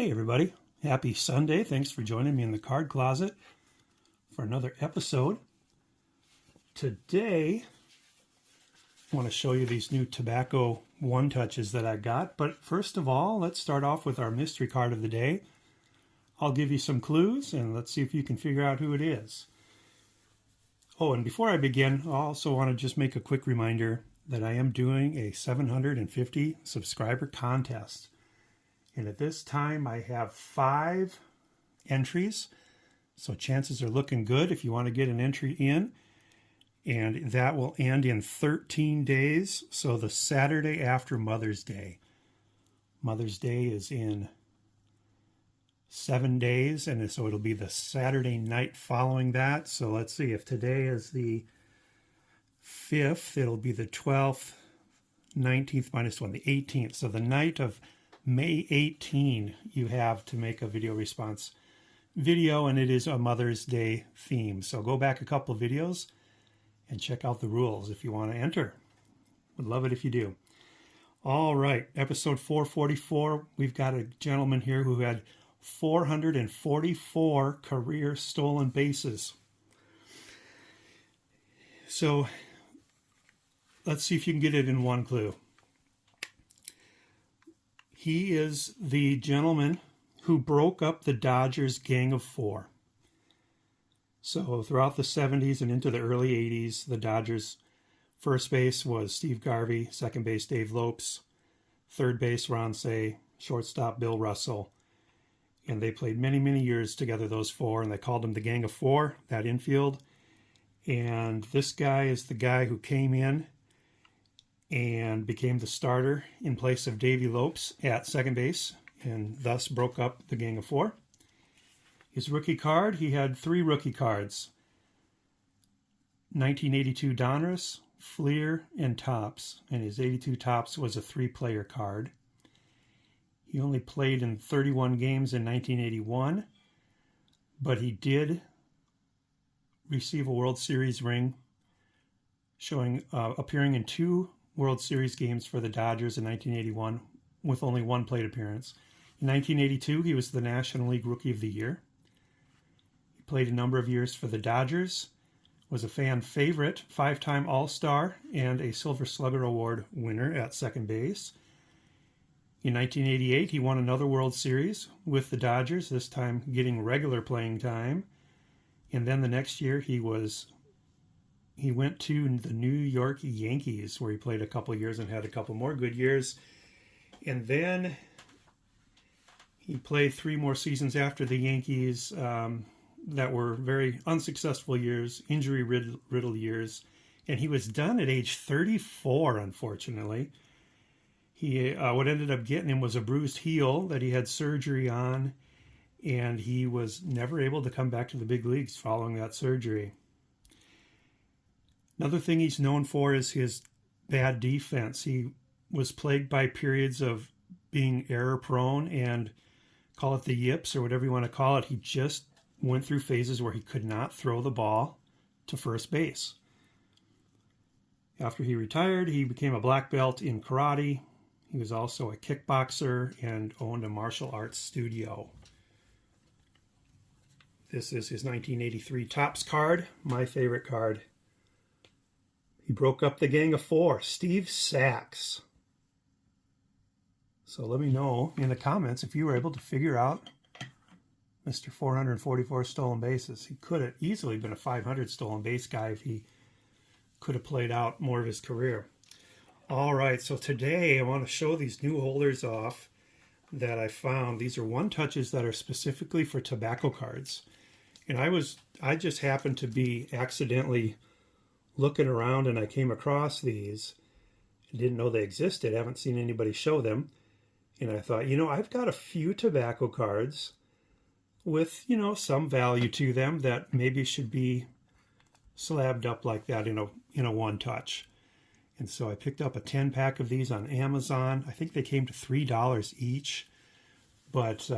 Hey everybody, happy Sunday. Thanks for joining me in the card closet for another episode. Today, I want to show you these new tobacco one-touches that I got. But first of all, let's start off with our mystery card of the day. I'll give you some clues and let's see if you can figure out who it is. Oh, and before I begin, I also want to just make a quick reminder that I am doing a 750 subscriber contest. And at this time, I have 5 entries. So chances are looking good if you want to get an entry in. And that will end in 13 days. So the Saturday after Mother's Day. Mother's Day is in 7 days. And so it'll be the Saturday night following that. So let's see, if today is the 5th, it'll be the 12th, 19th minus 1, the 18th. So the night of May 18, you have to make a video response video, and it is a Mother's Day theme. So go back a couple of videos and check out the rules if you want to enter. Would love it if you do. All right, episode 444. We've got a gentleman here who had 444 career stolen bases. So let's see if you can get it in one clue. He is the gentleman who broke up the Dodgers Gang of Four. So throughout the 70s and into the early 80s, the Dodgers' first base was Steve Garvey, second base Dave Lopes, third base Ron Cey, shortstop Bill Russell. And they played many, many years together, those four, and they called them the Gang of Four, that infield. And this guy is the guy who came in and became the starter in place of Davey Lopes at second base, and thus broke up the Gang of Four. His rookie card, he had 3 rookie cards. 1982 Donruss, Fleer, and Topps. And his 82 Topps was a 3-player card. He only played in 31 games in 1981, but he did receive a World Series ring, appearing in 2 World Series games for the Dodgers in 1981 with only 1 plate appearance. In 1982, he was the National League Rookie of the Year. He played a number of years for the Dodgers, was a fan favorite, 5-time All-Star, and a Silver Slugger Award winner at second base. In 1988, he won another World Series with the Dodgers, this time getting regular playing time. And then the next year, he went to the New York Yankees, where he played a couple years and had a couple more good years. And then he played 3 more seasons after the Yankees that were very unsuccessful years, injury-riddled years. And he was done at age 34, unfortunately. What ended up getting him was a bruised heel that he had surgery on, and he was never able to come back to the big leagues following that surgery. Another thing he's known for is his bad defense. He was plagued by periods of being error-prone and call it the yips or whatever you want to call it. He just went through phases where he could not throw the ball to first base. After he retired, he became a black belt in karate. He was also a kickboxer and owned a martial arts studio. This is his 1983 Topps card, my favorite card. He broke up the Gang of Four, Steve Sax. So let me know in the comments if you were able to figure out Mr. 444 stolen bases. He could have easily been a 500 stolen base guy if he could have played out more of his career. All right, so today I want to show these new holders off that I found. These are one-touches that are specifically for tobacco cards. And I just happened to be accidentally looking around and I came across these. I didn't know they existed. I haven't seen anybody show them. And I thought, I've got a few tobacco cards with, some value to them that maybe should be slabbed up like that in a one-touch. And so I picked up a 10-pack of these on Amazon. I think they came to $3 each. But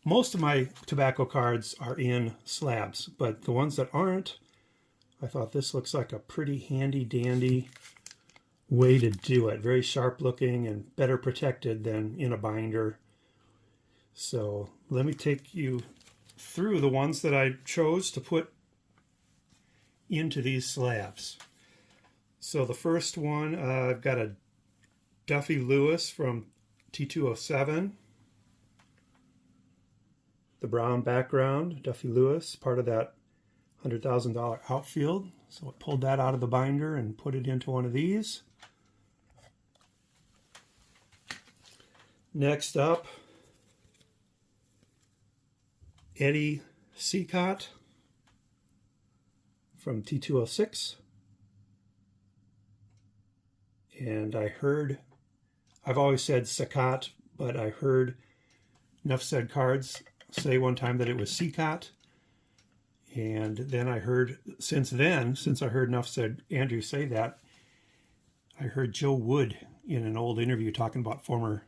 most of my tobacco cards are in slabs. But the ones that aren't, I thought this looks like a pretty handy-dandy way to do it. Very sharp looking and better protected than in a binder So let me take you through the ones that I chose to put into these slabs. So the first one, I've got a Duffy Lewis from T207. The brown background, Duffy Lewis, part of that $100,000 outfield. So I pulled that out of the binder and put it into one of these. Next up, Eddie Cicotte from T206. And I heard, I've always said Cicotte, but I heard Enough Said Cards say one time that it was Cicotte. And then I heard, since I heard Enough Said Andrew say that, I heard Joe Wood in an old interview talking about former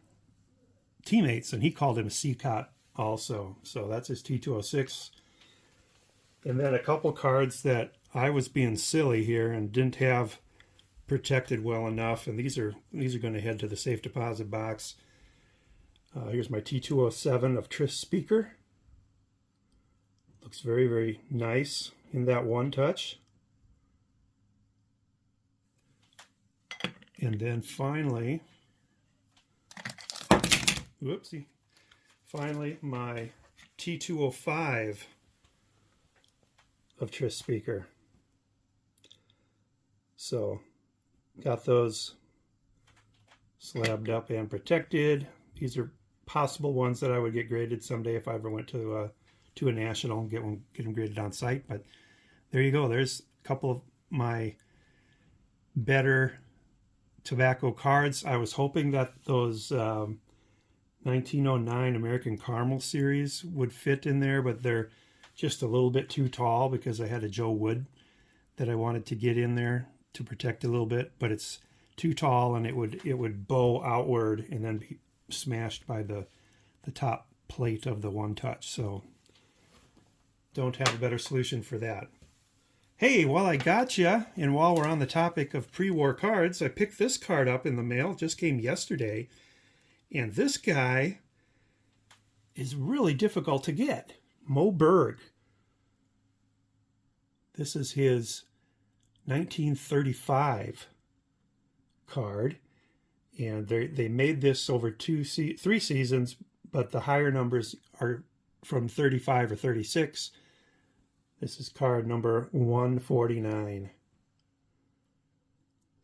teammates, and he called him a Cicotte also. So that's his T206. And then a couple cards that I was being silly here and didn't have protected well enough, and these are going to head to the safe deposit box. Here's my T207 of Tris Speaker. Looks very, very nice in that one touch. And then finally, whoopsie, finally my T205 of Tris Speaker. So got those slabbed up and protected. These are possible ones that I would get graded someday if I ever went to a national and get them graded on site. But there you go. There's a couple of my better tobacco cards. I was hoping that those 1909 American Caramel series would fit in there, but they're just a little bit too tall because I had a Joe Wood that I wanted to get in there to protect a little bit, but it's too tall and it would bow outward and then be smashed by the top plate of the one touch. So don't have a better solution for that. Hey, while I got you, and while we're on the topic of pre-war cards, I picked this card up in the mail. It just came yesterday. And this guy is really difficult to get. Moe Berg. This is his 1935 card. And they made this over 3 seasons, but the higher numbers are from 35 or 36. This is card number 149.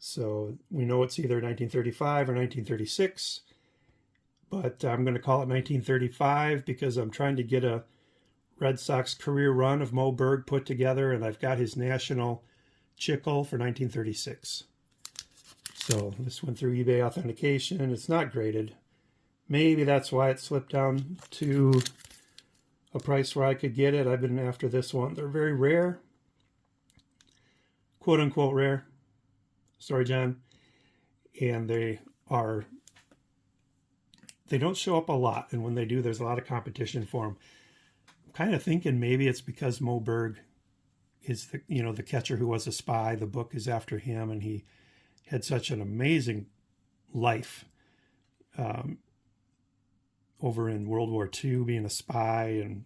So we know it's either 1935 or 1936, but I'm going to call it 1935 because I'm trying to get a Red Sox career run of Moe Berg put together, and I've got his national chicle for 1936. So this went through eBay authentication. It's not graded. Maybe that's why it slipped down to a price where I could get it. I've been after this one. They're very rare. Quote unquote rare. Sorry, John. And they don't show up a lot. And when they do, there's a lot of competition for them. I'm kind of thinking maybe it's because Moe Berg is the catcher who was a spy. The book is after him, and he had such an amazing life over in World War II, being a spy and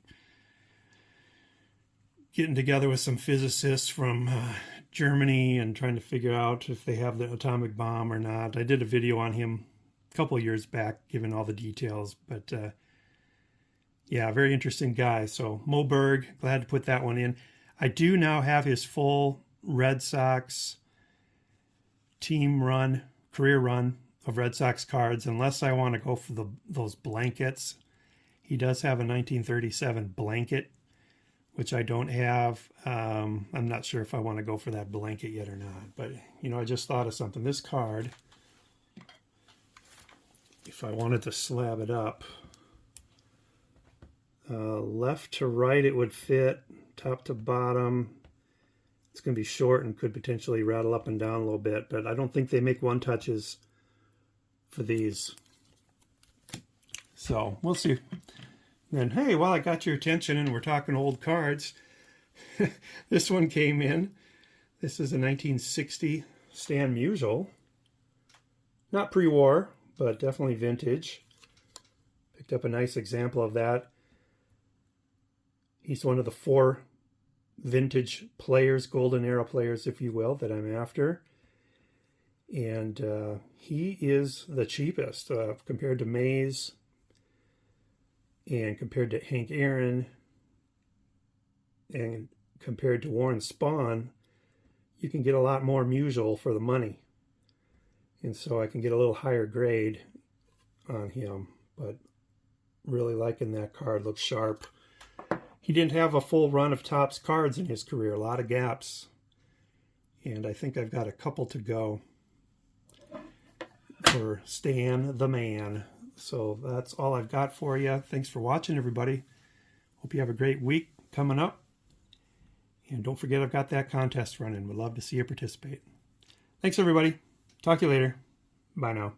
getting together with some physicists from Germany and trying to figure out if they have the atomic bomb or not. I did a video on him a couple of years back, giving all the details, but yeah, very interesting guy. So Moe Berg, glad to put that one in. I do now have his full Red Sox team run, career run of Red Sox cards, unless I want to go for those blankets. He does have a 1937 blanket, which I don't have. I'm not sure if I want to go for that blanket yet or not, but I just thought of something. This card, if I wanted to slab it up, left to right it would fit, top to bottom. It's going to be short and could potentially rattle up and down a little bit, but I don't think they make one touches for these. So we'll see. And hey, while I got your attention and we're talking old cards, this one came in. This is a 1960 Stan Musial. Not pre-war, but definitely vintage. Picked up a nice example of that. He's one of the 4 vintage players, Golden Era players, if you will, that I'm after. And he is the cheapest compared to Mays and compared to Hank Aaron and compared to Warren Spahn. You can get a lot more Musial for the money. And so I can get a little higher grade on him, but really liking that card. Looks sharp. He didn't have a full run of Topps cards in his career, a lot of gaps. And I think I've got a couple to go for Stan the Man. So that's all I've got for you. Thanks for watching, everybody. Hope you have a great week coming up. And don't forget, I've got that contest running. Would love to see you participate. Thanks, everybody. Talk to you later. Bye now.